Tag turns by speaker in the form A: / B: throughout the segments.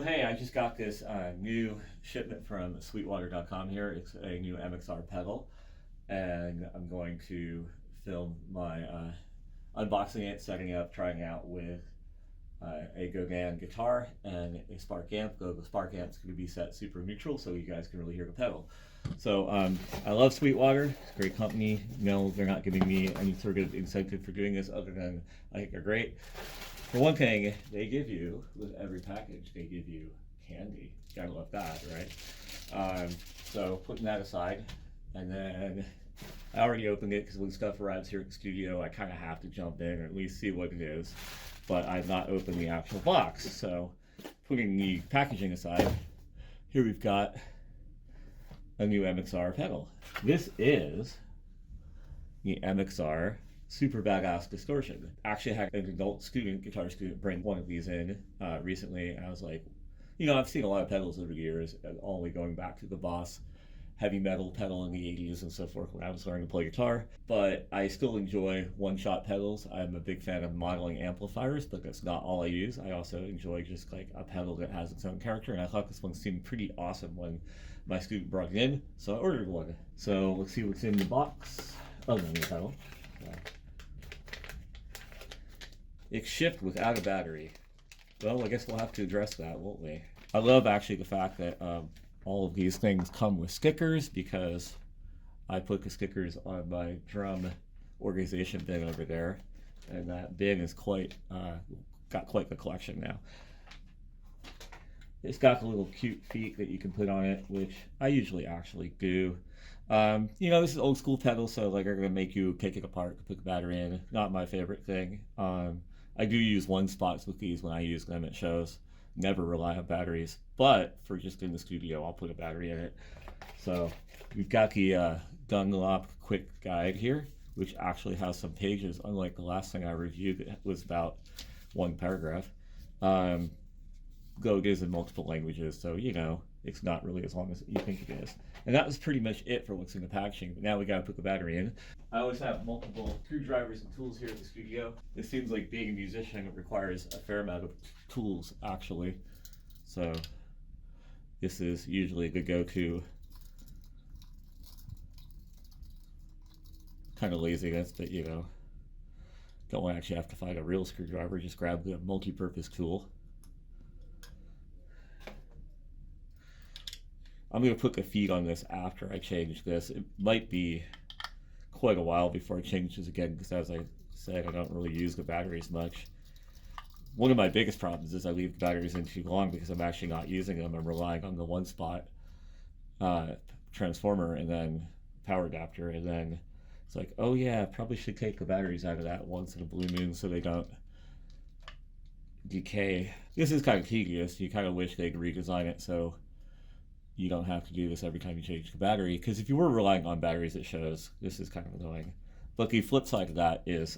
A: Hey, I just got this new shipment from Sweetwater.com here. It's a new MXR pedal, and I'm going to film my unboxing it, setting up, trying out with a Godin guitar and a Spark amp. The Spark amp's going to be set super neutral so you guys can really hear the pedal. So I love Sweetwater. It's a great company. No, they're not giving me any sort of incentive for doing this other than I think they're great. For one thing, they give you, with every package, they give you candy. Gotta love that, right? So putting that aside, and then I already opened it because when stuff arrives here at the studio, I kind of have to jump in or at least see what it is. But I've not opened the actual box. So putting the packaging aside, here we've got a new MXR pedal. This is the MXR Super Badass Distortion. Actually, I had an adult student, guitar student, bring one of these in recently. And I was like, you know, I've seen a lot of pedals over the years, only going back to the Boss heavy metal pedal in the 80s and so forth when I was learning to play guitar. But I still enjoy one-shot pedals. I'm a big fan of modeling amplifiers, but that's not all I use. I also enjoy just like a pedal that has its own character, and I thought this one seemed pretty awesome when my student brought it in, so I ordered one. So let's see what's in the box other than the pedal. It's shipped without a battery. Well, I guess we'll have to address that, won't we? I love actually the fact that all of these things come with stickers, because I put the stickers on my drum organization bin over there, and that bin is got quite the collection now. It's got the little cute feet that you can put on it, which I usually actually do. You know, this is old school pedal, so like they're gonna make you take it apart to put the battery in. Not my favorite thing. I do use one spots with these when I use them at shows. Never rely on batteries, but for just in the studio, I'll put a battery in it. So we've got the Dunlop quick guide here, which actually has some pages, unlike the last thing I reviewed that was about one paragraph. Go is in multiple languages, so you know, it's not really as long as you think it is. And that was pretty much it for what's in the packaging, but now we gotta put the battery in. I always have multiple screwdrivers and tools here at the studio. It seems like being a musician requires a fair amount of tools, actually. So this is usually the go-to. Kind of laziness, but you know, don't actually have to find a real screwdriver, just grab the multi-purpose tool. I'm going to put the feet on this after I change this. It might be quite a while before I change this again, because as I said, I don't really use the batteries much. One of my biggest problems is I leave the batteries in too long because I'm actually not using them. I'm relying on the one spot transformer and then power adapter, and then it's like, oh yeah, probably should take the batteries out of that once in a blue moon so they don't decay. This is kind of tedious. You kind of wish they could redesign it so you don't have to do this every time you change the battery, because if you were relying on batteries at shows, this is kind of annoying. But the flip side of that is,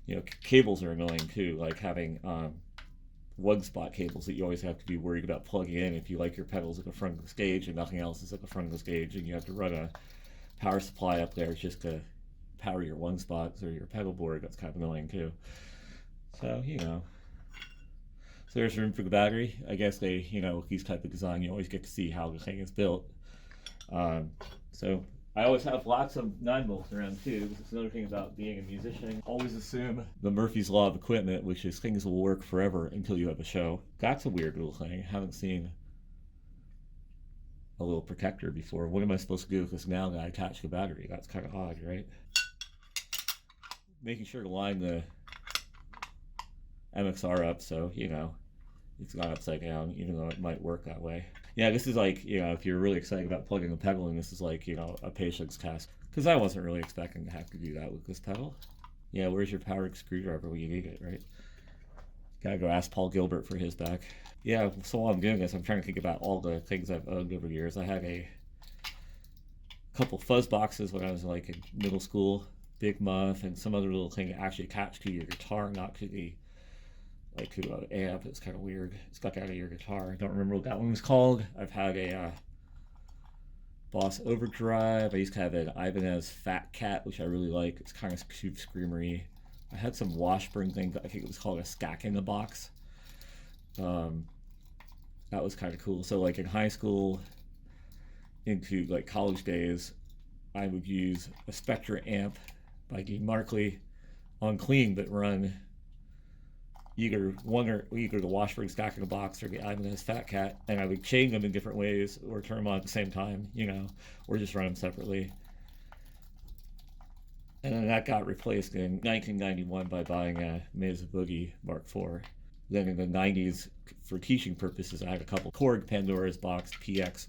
A: you know, cables are annoying too, like having one spot cables that you always have to be worried about plugging in if you like your pedals at the front of the stage and nothing else is at the front of the stage, and you have to run a power supply up there just to power your one spots or your pedal board. That's kind of annoying too. So, you know. So there's room for the battery. I guess they, you know, with these type of design, you always get to see how the thing is built. So I always have lots of 9-volts around too. It's another thing about being a musician. Always assume the Murphy's Law of equipment, which is things will work forever until you have a show. That's a weird little thing. I haven't seen a little protector before. What am I supposed to do with this now that I attach the battery? That's kind of odd, right? Making sure to line the MXR up so, you know, it's not upside down, even though it might work that way. Yeah, this is like, you know, if you're really excited about plugging the pedal in, this is like, you know, a patience test. Because I wasn't really expecting to have to do that with this pedal. Yeah, where's your powered screwdriver when you need it, right? Gotta go ask Paul Gilbert for his back. Yeah, so while I'm doing this, I'm trying to think about all the things I've owned over the years. I had a couple fuzz boxes when I was like in middle school, Big Muff, and some other little thing actually attached to your guitar, not to the like to an amp. It's kind of weird. It's stuck out of your guitar. I don't remember what that one was called. I've had a Boss Overdrive. I used to have an Ibanez Fat Cat, which I really like. It's kind of tube screamery. I had some Washburn thing. I think it was called a Stack in the Box. that was kind of cool. So like in high school into like college days, I would use a Spectre amp by Dean Markley on clean, but run either the Washburn Stack in a Box or the Ibanez Fat Cat, and I would chain them in different ways or turn them on at the same time, or just run them separately. And then that got replaced in 1991 by buying a Mesa Boogie Mark IV. Then in the 90s, for teaching purposes, I had a couple Korg Pandora's Box PX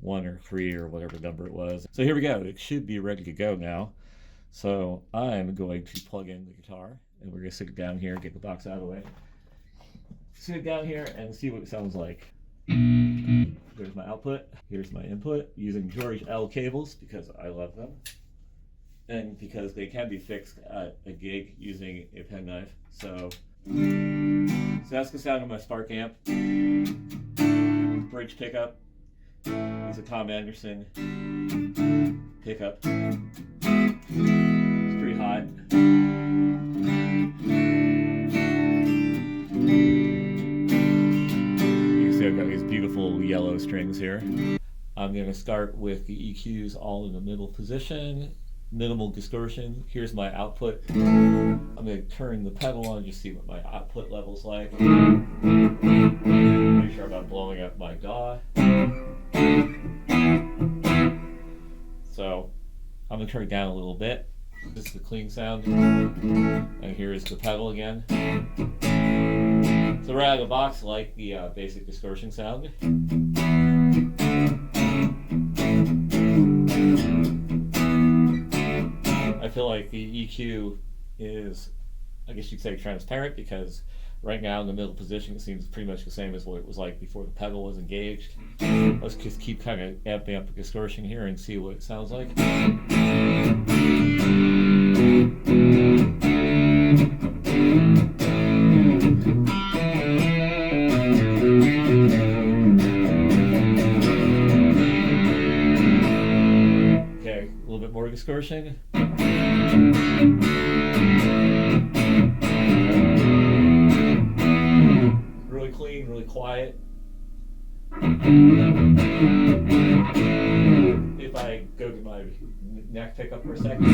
A: 1 or 3 or whatever number it was. So here we go. It should be ready to go now. So I'm going to plug in the guitar, and we're going to sit it down here and get the box out of the way. Sit it down here and see what it sounds like. There's my output. Here's my input using George L cables because I love them. And because they can be fixed at a gig using a penknife. So that's the sound of my Spark amp. Bridge pickup. It's a Tom Anderson pickup. It's pretty hot. You can see I've got these beautiful yellow strings here. I'm going to start with the EQs all in the middle position. Minimal distortion. Here's my output. I'm going to turn the pedal on and just see what my output level's like. Make sure I'm not blowing up my DAW. So I'm going to turn it down a little bit. This is the clean sound. And here's the pedal again. So right out of the box, I like the basic distortion sound. I feel like the EQ is, I guess you'd say, transparent, because right now in the middle position it seems pretty much the same as what it was like before the pedal was engaged. Let's just keep kind of amping up the distortion here and see what it sounds like. Okay, a little bit more distortion. Really clean, really quiet. If I go to my neck pickup for a second.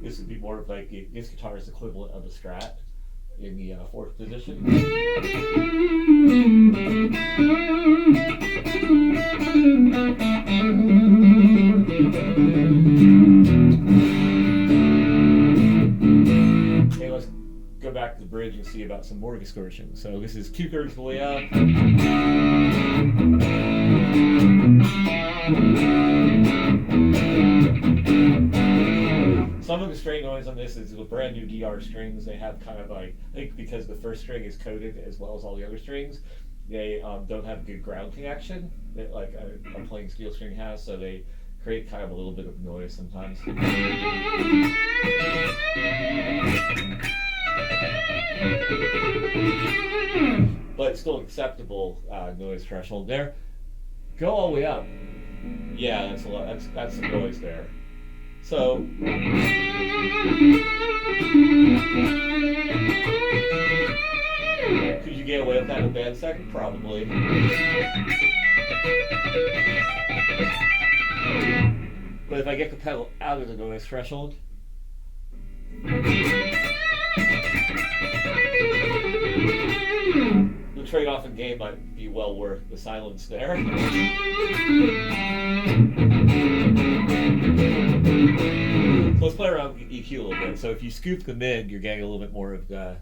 A: This would be more of like this guitar's equivalent of a Strat in the fourth position. Okay, let's go back to the bridge and see about some more distortion. So this is 2/3 of the way up. Some of the string noise on this is the brand new DR strings. They have kind of like, I think because the first string is coated as well as all the other strings, they don't have a good ground connection that like a plain steel string has, so they create kind of a little bit of noise sometimes. But still acceptable noise threshold there. Go all the way up. Yeah, that's a lot. That's some noise there. So could you get away with that in a band second? Probably. But if I get the pedal out of the noise threshold, the trade-off in gain might be well worth the silence there. So let's play around with EQ a little bit. So if you scoop the mid, you're getting a little bit more of the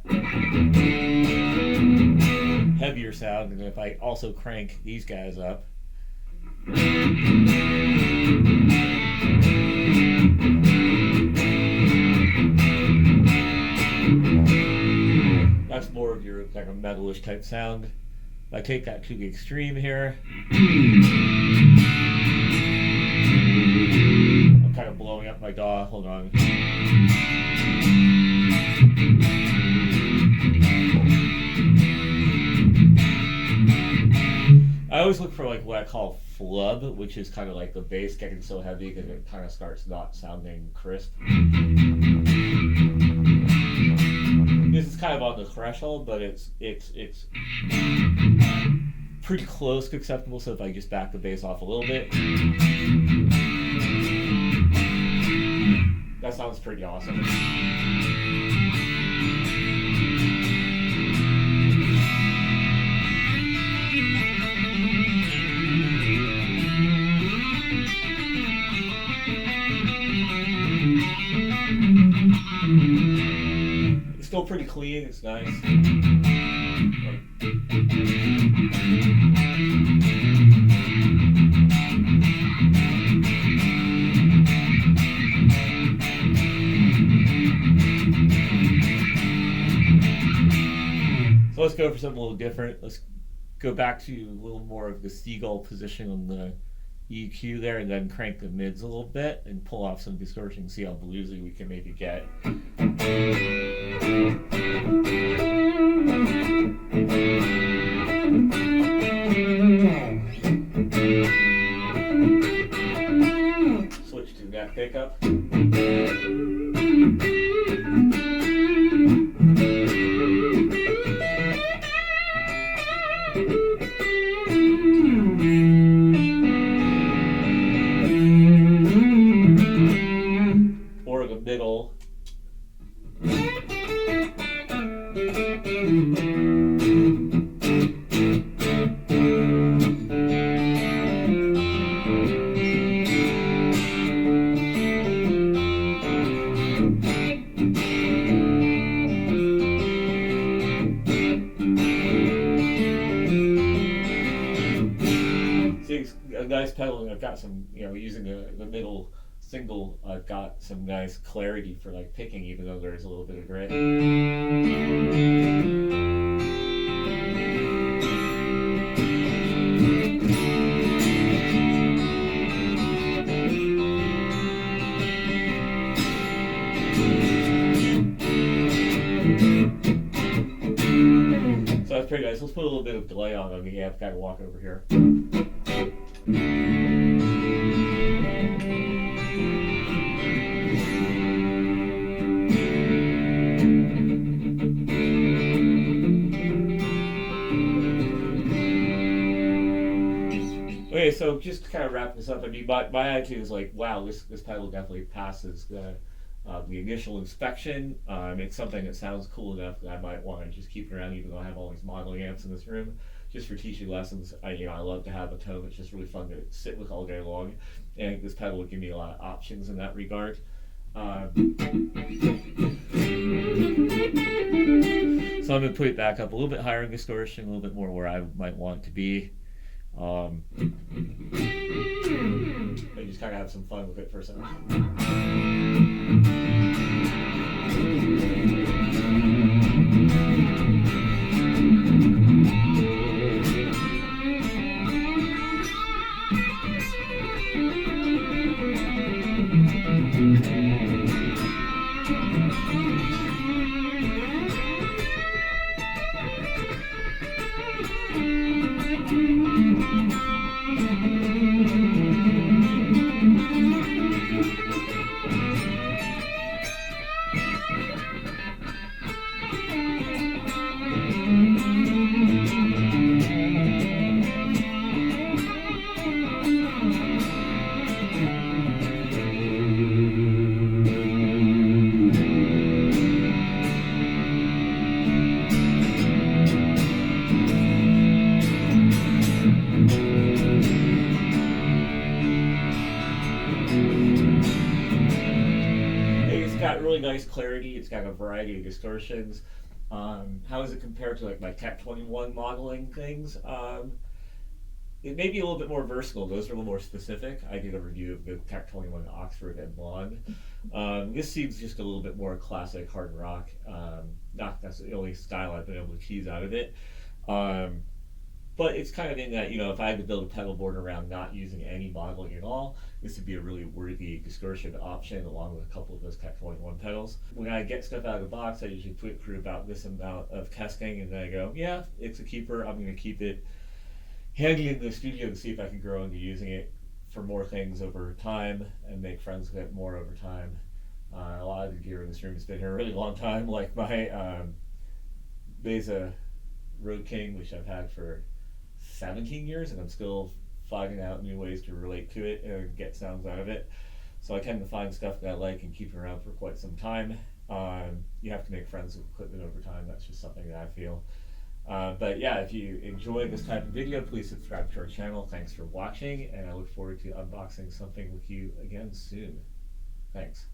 A: heavier sound. And if I also crank these guys up, that's more of your like a metalish type sound. If I take that to the extreme here, I'm kind of blowing up my DAW. Hold on. I always look for like what I call flub, which is kind of like the bass getting so heavy that it kind of starts not sounding crisp. This is kind of on the threshold, but it's pretty close to acceptable. So if I just back the bass off a little bit, that sounds pretty awesome. It's still pretty clean, it's nice. So let's go for something a little different. Let's go back to a little more of the seagull position on the EQ there, and then crank the mids a little bit and pull off some distortion, see how bluesy we can maybe get. Switch to neck pickup. Or the middle. See, a nice pedaling. I've got some, using the middle single, I've got some nice clarity for like picking, even though there's a little bit of grit. So that's pretty nice. Let's put a little bit of delay on the amp, kind of walk over here. Okay, so just to kind of wrap this up, I mean, my attitude is like, wow, this pedal definitely passes the initial inspection. It's something that sounds cool enough that I might want to just keep it around, even though I have all these modeling amps in this room, just for teaching lessons. I love to have a tone that's just really fun to sit with all day long, and this pedal would give me a lot of options in that regard. So I'm going to put it back up a little bit higher in distortion, a little bit more where I might want it to be. I just kind of have some fun with it for a second. Really nice clarity. It's got a variety of distortions. How does it compare to like my Tech 21 modeling things? It may be a little bit more versatile. Those are a little more specific. I did a review of the Tech 21 Oxford and Blonde. This seems just a little bit more classic hard rock. Not that's the only style I've been able to tease out of it. But it's kind of in that, if I had to build a pedal board around not using any modeling at all, this would be a really worthy distortion option along with a couple of those Tech 21 pedals. When I get stuff out of the box, I usually put it through about this amount of testing, and then I go, yeah, it's a keeper. I'm going to keep it. handing it in the studio to see if I can grow into using it for more things over time and make friends with it more over time. A lot of the gear in this room has been here a really long time, like my Beza Road King, which I've had for 17 years, and I'm still finding out new ways to relate to it and get sounds out of it. So I tend to find stuff that I like and keep it around for quite some time. You have to make friends with equipment over time. That's just something that I feel. But yeah, if you enjoy this type of video, please subscribe to our channel. Thanks for watching, and I look forward to unboxing something with you again soon. Thanks.